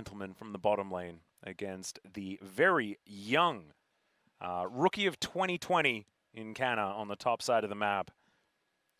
gentleman from the bottom lane against the very young rookie of 2020 in Canna on the top side of the map.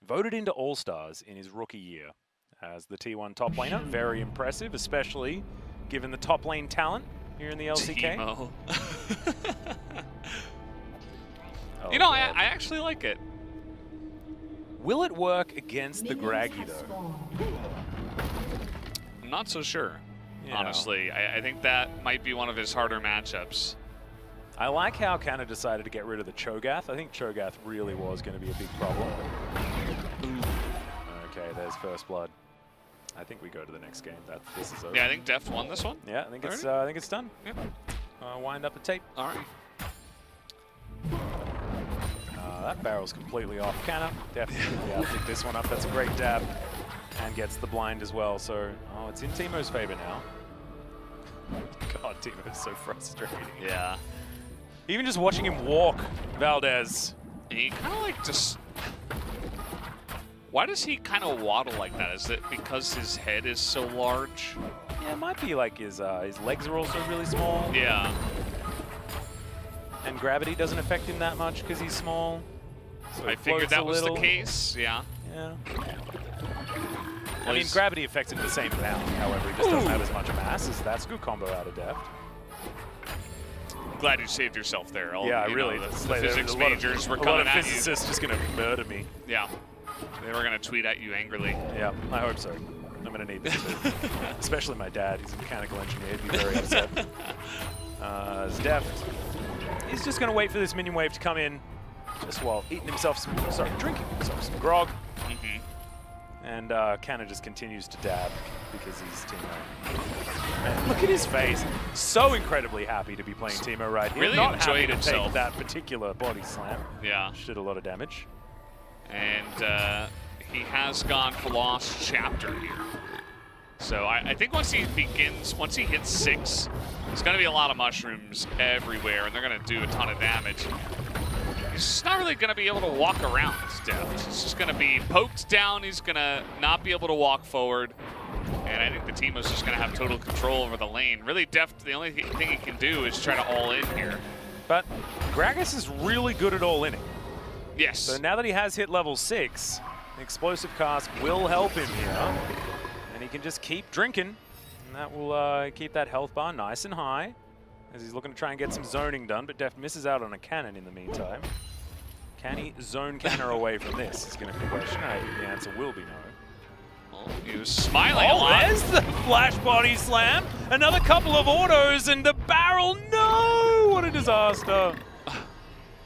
Voted into All-Stars in his rookie year as the T1 top laner. Very impressive, especially given the top lane talent here in the LCK. Teemo. Oh, you know, I actually like it. Will it work against the Graggy, though? I'm not so sure, Yeah. honestly. I think that might be one of his harder matchups. I like how Canna decided to get rid of the Cho'Gath. I think Cho'Gath really was going to be a big problem. Okay, there's first blood. I think we go to the next game. This is over. Yeah, I think Deft won this one. Yeah, I think it's done. Yep. Wind up the tape. All right. That barrel's completely off. Canna definitely pick this one up. That's a great dab. And gets the blind as well. So, it's in Teemo's favor now. God, Teemo's so frustrating. Yeah. Even just watching him walk, Valdez. And he kind of like just... Why does he kind of waddle like that? Is it because his head is so large? Yeah, it might be like his legs are also really small. Yeah. And gravity doesn't affect him that much because he's small. So I figured that was the case, yeah. Yeah. I mean, gravity affects him the same amount. However, he just doesn't have as much mass. So that's a good combo out of Deft. Glad you saved yourself there. Yeah, really. The physics majors were coming at you. Physicists just going to murder me. Yeah. They were going to tweet at you angrily. Yeah, I hope so. I'm going to need this too. Especially my dad. He's a mechanical engineer. He'd be very upset. As Deft, he's just going to wait for this minion wave to come in. Just while drinking himself some grog. And Canna just continues to dab because he's Teemo. And look at his face. So incredibly happy to be playing Teemo right here. Really Not enjoyed happy to himself. take that particular body slam. Yeah. Which did a lot of damage. And he has gone for Lost Chapter here. So I think once he hits 6, there's going to be a lot of mushrooms everywhere, and they're going to do a ton of damage. He's just not really going to be able to walk around Deft. He's just going to be poked down. He's going to not be able to walk forward. And I think the Teemo's just going to have total control over the lane. Really, Deft, the only thing he can do is try to all-in here. But Gragas is really good at all-inning. Yes. So now that he has hit level 6, Explosive Cast will help him here. And he can just keep drinking. And that will keep that health bar nice and high as he's looking to try and get some zoning done. But Deft misses out on a cannon in the meantime. Can he zone Canna away from this? Is going to be the question. I think the answer will be no. Well, he was smiling a lot. There's the flash body slam. Another couple of autos and the barrel. No! What a disaster.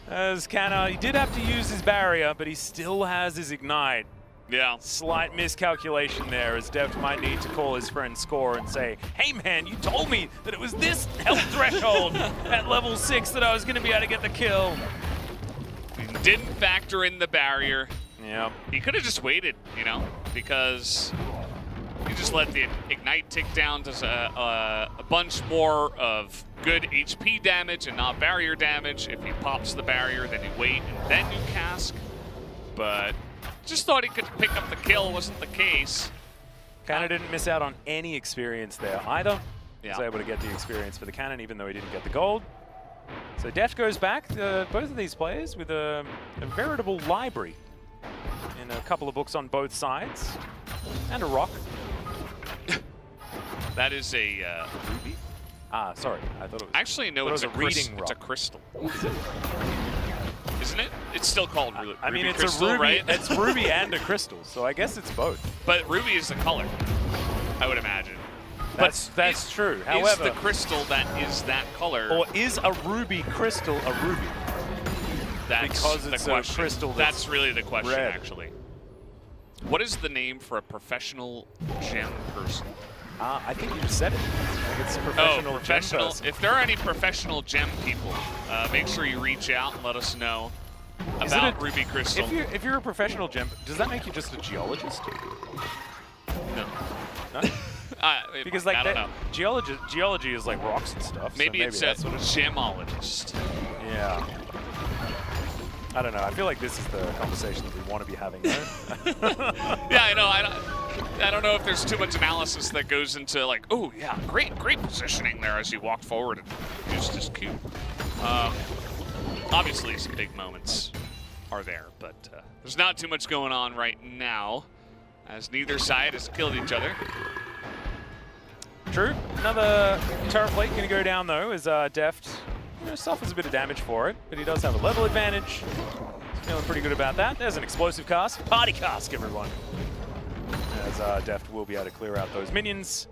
As Canna, he did have to use his barrier, but he still has his ignite. Yeah. Slight miscalculation there, as Deft might need to call his friend Score and say, hey man, you told me that it was this health threshold at level 6 that I was going to be able to get the kill. He didn't factor in the barrier. Yeah. He could have just waited, because he just let the ignite tick down to a bunch more of good HP damage and not barrier damage. If he pops the barrier, then you wait and then you cask. But just thought he could pick up the kill. Wasn't the case. Canna didn't miss out on any experience there either. Yeah. He was able to get the experience for the cannon, even though he didn't get the gold. So Deft goes back, both of these players, with a veritable library in a couple of books on both sides, and a rock. That is a ruby? Ah, sorry. I thought it was. Actually, no, it's a reading rock. It's a crystal. Isn't it? It's still called ruby. I mean, it's crystal, a ruby. right? It's ruby and a crystal, so I guess it's both. But ruby is the color, I would imagine. That's true. However, is the crystal that is that color, or is a ruby crystal a ruby? That's because the it's question. a crystal. That's really the question, red. actually. What is the name for a professional gem person? I think you just said it. I think it's professional gem person. If there are any professional gem people, make sure you reach out and let us know about ruby crystal. If you're a professional gem, does that make you just a geologist? No. No? Because like I don't know. geology is like rocks and stuff. Maybe, so it's a gemologist. Yeah. I don't know. I feel like this is the conversation that we want to be having. Yeah, I know. I don't know if there's too much analysis that goes into like, oh yeah, great positioning there as he walked forward and used his cue. Obviously some big moments are there, but there's not too much going on right now as neither side has killed each other. True. Another turret plate going to go down though as Deft suffers a bit of damage for it, but he does have a level advantage. Feeling pretty good about that. There's an explosive cask. Party cask, everyone. As Deft will be able to clear out those minions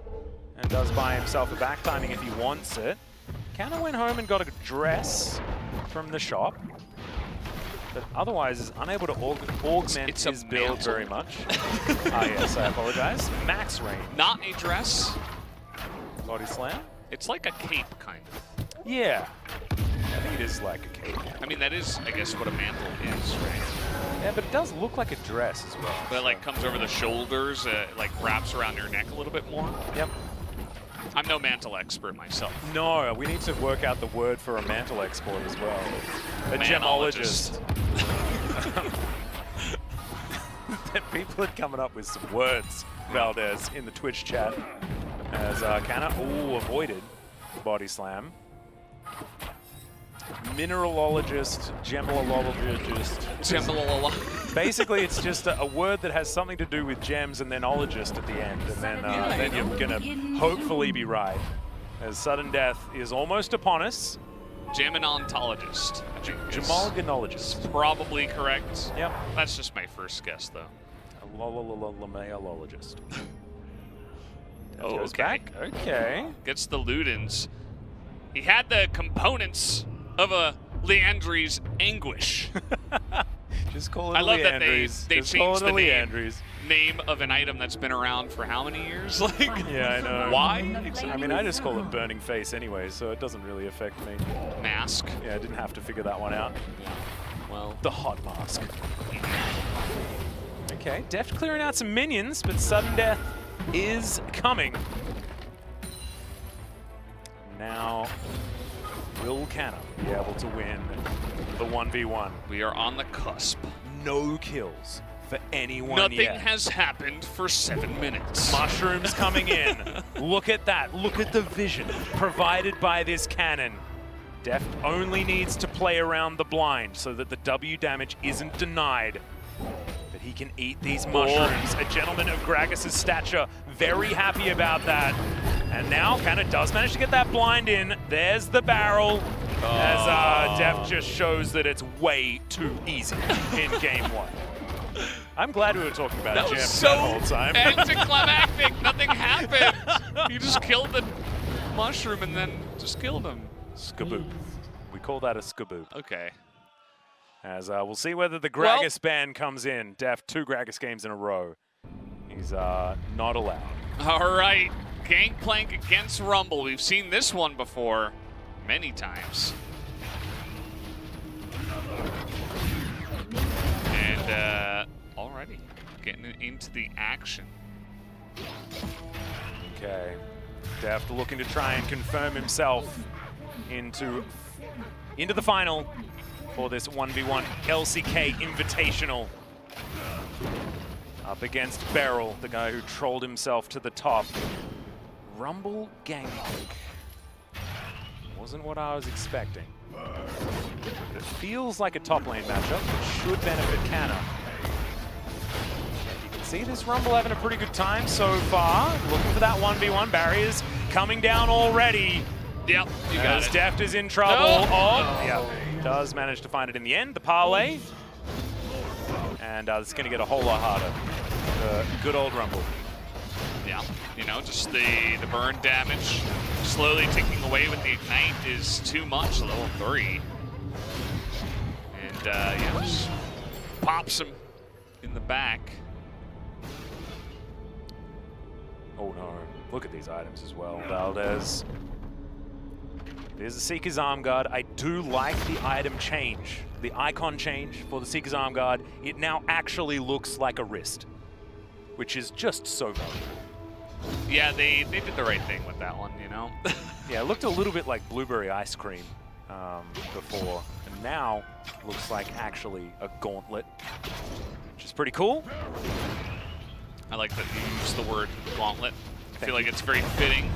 and does buy himself a back timing if he wants it. Canna went home and got a dress from the shop, but otherwise is unable to augment his build very much. Yes, I apologize. Max range. Not a dress. Body slam. It's like a cape, kind of. Yeah. I think it is like a cape. I mean, that is, I guess, what a mantle is, right? Yeah, but it does look like a dress as well. But it like comes over the shoulders, like wraps around your neck a little bit more. Yep. I'm no mantle expert myself. No, we need to work out the word for a mantle export as well. A gemologist. People are coming up with some words, Valdez, in the Twitch chat. As Canna, avoided body slam. Mineralologist, gemologist. Basically, it's just a word that has something to do with gems and then ologist at the end. And then you're going to hopefully be right. As sudden death is almost upon us. Geminontologist. Gemologist. Probably correct. Yep. That's just my first guess, though. A lolololologist. Oh, goes okay. Back. Okay. Gets the Ludens. He had the components of a Leandri's anguish. Just call it I love that Leandri's. they Just changed the Leandri's. name of an item that's been around for how many years? Like, yeah, I know. Why? I mean, I just call it Burning Face anyway, so it doesn't really affect me. Mask. Yeah, I didn't have to figure that one out. Yeah. Well, The hot mask. Okay, Deft clearing out some minions, but sudden death is coming. Now, will Canna be able to win the 1v1? we are on the cusp. No kills for anyone Nothing yet. has happened for 7 minutes. Mushrooms coming in. Look at that. Look at the vision provided by this cannon. Deft only needs to play around the blind so that the W damage isn't denied. But he can eat these mushrooms. A gentleman of Gragas' stature, very happy about that. And now Canna does manage to get that blind in. There's the barrel. As Deft just shows that it's way too easy in game one. I'm glad we were talking about That gems was so that whole time. anticlimactic. Nothing happened. You just killed the mushroom and then just killed him. Skaboop. We call that a skaboop. Okay. As we'll see whether the Gragas ban comes in. Deft 2 Gragas games in a row. He's not allowed. All right. Gangplank against Rumble. We've seen this one before many times. And already getting into the action. Okay. Deft looking to try and confirm himself into the final for this 1v1 LCK Invitational. Up against Beryl, the guy who trolled himself to the top. Rumble Gangplank. Wasn't what I was expecting. But it feels like a top lane matchup that should benefit Canna. You can see this Rumble having a pretty good time so far. Looking for that 1v1. Barriers coming down already. Yep, you got As it. Deft is in trouble. Yeah, does manage to find it in the end. The parlay. And it's going to get a whole lot harder. The good old Rumble. Yeah, you know, just the burn damage slowly ticking away with the Ignite is too much, level 3. And, yeah, just pops him in the back. Oh no, look at these items as well, Valdez. There's the Seeker's Arm Guard. I do like the item change, the icon change for the Seeker's Arm Guard. It now actually looks like a wrist, which is just so good. Yeah, they did the right thing with that one, you know? Yeah, it looked a little bit like blueberry ice cream before, and now looks like actually a gauntlet, which is pretty cool. I like that you use the word gauntlet. I feel like it's very fitting.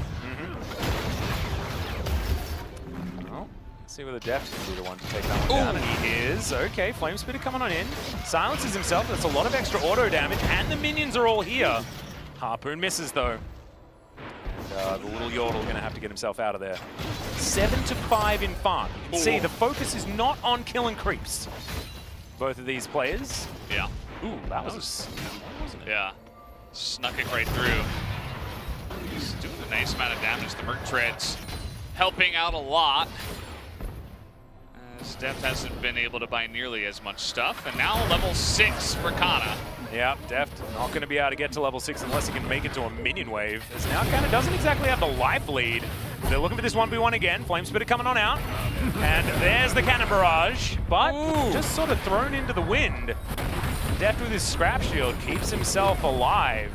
Well, let's see whether Deft can be the one to take that one down. And he is. Okay, Flame Spitter coming on in. Silences himself. That's a lot of extra auto damage, and the minions are all here. Harpoon misses, though. And the little Yordle going to have to get himself out of there. 7-5 in farm. You can see the focus is not on killing creeps. Both of these players. Yeah. Ooh, that was wasn't it? Yeah. Snuck it right through. He's doing a nice amount of damage. The Merc Treads helping out a lot. As Deft hasn't been able to buy nearly as much stuff. And now level 6 for Canna. Yep, Deft not going to be able to get to level 6 unless he can make it to a minion wave. As now Canna doesn't exactly have the life lead. They're looking for this 1v1 again. Flame Spitter coming on out. And there's the Cannon Barrage, but just sort of thrown into the wind. Deft with his scrap shield keeps himself alive.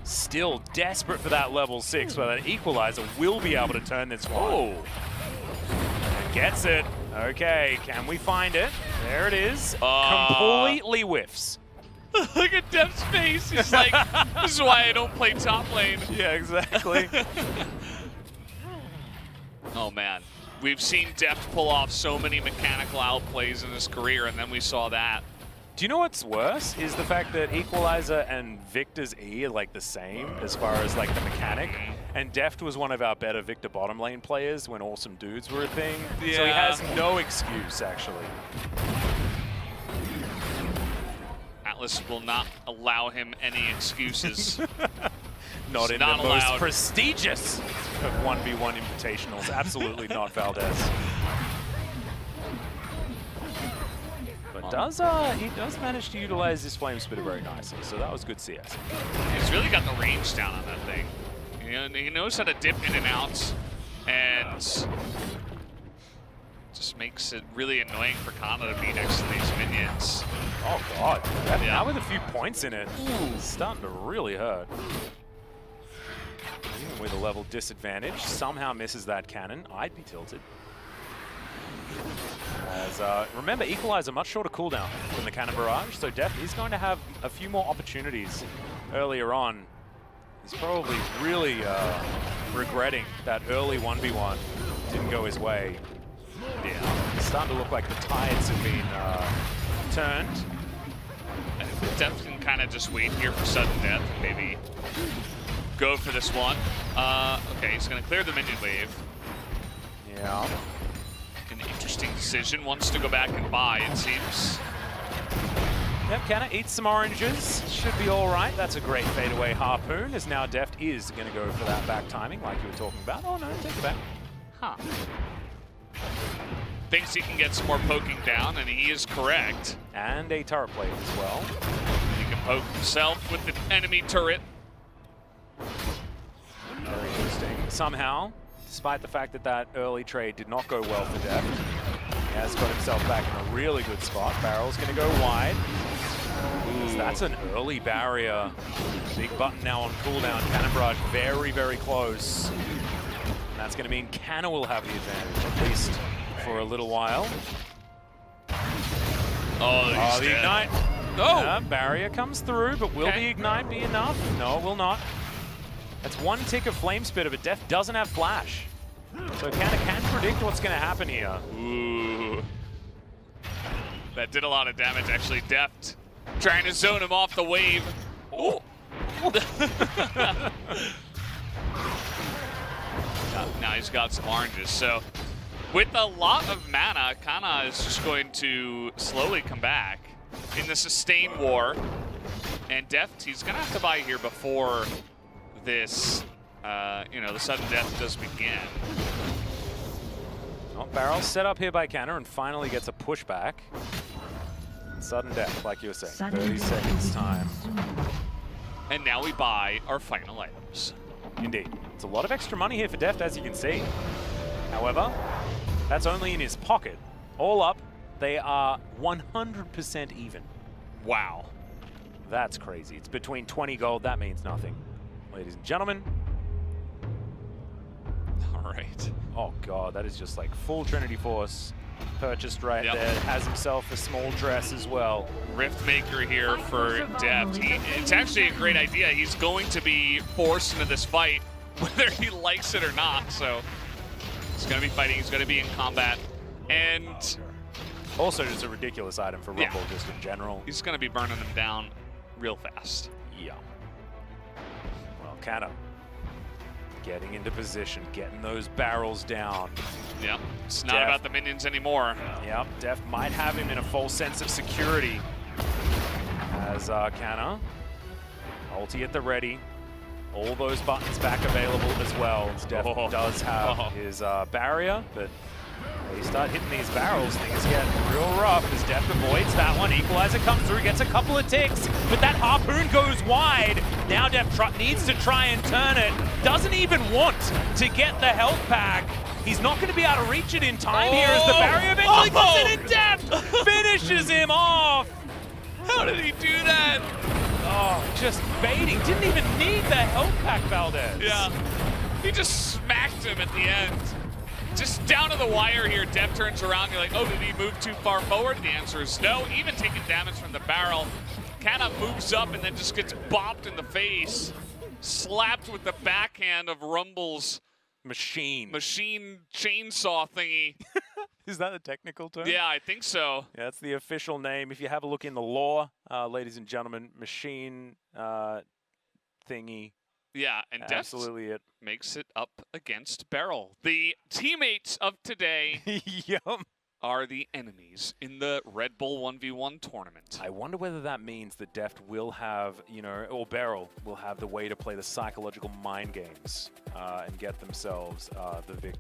Still desperate for that level 6, but that Equalizer will be able to turn this one. And gets it. Okay, can we find it? There it is. Completely whiffs. Look at Deft's face. He's like, this is why I don't play top lane. Yeah, exactly. Oh, man. We've seen Deft pull off so many mechanical outplays in his career, and then we saw that. Do you know what's worse? Is the fact that Equalizer and Victor's E are like the same as far as like the mechanic. And Deft was one of our better Victor bottom lane players when Awesome Dudes were a thing. Yeah. So he has no excuse, actually. Atlas will not allow him any excuses. Not in the most prestigious of 1v1 invitationals. Absolutely not Valdez. But he does manage to utilize this Flame Spitter very nicely, so that was good CS. He's really got the range down on that thing. You know, he knows how to dip in and out, and just makes it really annoying for Canna to be next to these minions. Oh god, now with a few points in it, it's starting to really hurt. Even with a level disadvantage, somehow misses that cannon. I'd be tilted. As, remember, Equalizer, much shorter cooldown than the Cannon Barrage, so Deft is going to have a few more opportunities earlier on. He's probably really regretting that early 1v1 didn't go his way. Yeah, it's starting to look like the tides have been turned. I think Deft can kind of just wait here for sudden death, maybe go for this one. Okay, he's going to clear the minion wave. Yeah. An interesting decision. Wants to go back and buy, it seems. Yep, Canna eats some oranges. Should be all right. That's a great fadeaway Harpoon, as now Deft is going to go for that back timing like you were talking about. Oh no, take it back. Huh. Thinks he can get some more poking down, and he is correct. And a turret plate as well. He can poke himself with the enemy turret. Very interesting. Somehow, despite the fact that that early trade did not go well for Deft, he has got himself back in a really good spot. Barrel's going to go wide. So that's an early barrier. Big button now on cooldown. Cannon Barrage very, very close. And that's going to mean Canna will have the advantage, at least for a little while. Oh, the Ignite. Oh! Barrier comes through, but will the Ignite be enough? No, it will not. That's one tick of Flame Spitter, but Deft doesn't have Flash. So Canna can predict what's going to happen here. Ooh. That did a lot of damage, actually. Deft trying to zone him off the wave. Oh! Now he's got some oranges. So with a lot of mana, Canna is just going to slowly come back in the sustain war. And Deft, he's going to have to buy here before this, the sudden death does begin. Well, Barrel set up here by Canna and finally gets a pushback. Sudden death, like you were saying, 30 seconds time. And now we buy our final items. Indeed. It's a lot of extra money here for Deft, as you can see. However, that's only in his pocket. All up, they are 100% even. Wow. That's crazy. It's between 20 gold. That means nothing. Ladies and gentlemen. All right. Oh, God. That is just like full Trinity Force. purchased right there. Has himself a small dress as well. Rift Maker here for Deft. It's actually a great idea. He's going to be forced into this fight, whether he likes it or not. So he's going to be fighting. He's going to be in combat. And also just a ridiculous item for Rumble just in general. He's going to be burning them down real fast. Yeah. Well, Canna getting into position, getting those barrels down. Yep, it's not about the minions anymore. Yep, Deft might have him in a false sense of security. As Canna, ulti at the ready. All those buttons back available as well. Deft does have his barrier, but they start hitting these barrels, things get real rough as Deft avoids that one. Equalizer comes through, gets a couple of ticks, but that harpoon goes wide. Now Deft needs to try and turn it. Doesn't even want to get the health pack. He's not going to be able to reach it in time here as the barrier eventually comes in and Deft finishes him off. How did he do that? Oh, just baiting. Didn't even need the health pack, Valdez. Yeah, he just smacked him at the end. Just down to the wire here, Deft turns around, you're like, oh, did he move too far forward? The answer is no, even taking damage from the barrel. Canna moves up and then just gets bopped in the face, slapped with the backhand of Rumble's machine chainsaw thingy. Is that a technical term? Yeah, I think so. Yeah, that's the official name. If you have a look in the lore, ladies and gentlemen, machine thingy. Yeah, and Deft absolutely makes it up against Barrel. The teammates of today are the enemies in the Red Bull 1v1 tournament. I wonder whether that means that Deft will have, or Barrel will have the way to play the psychological mind games and get themselves the victory.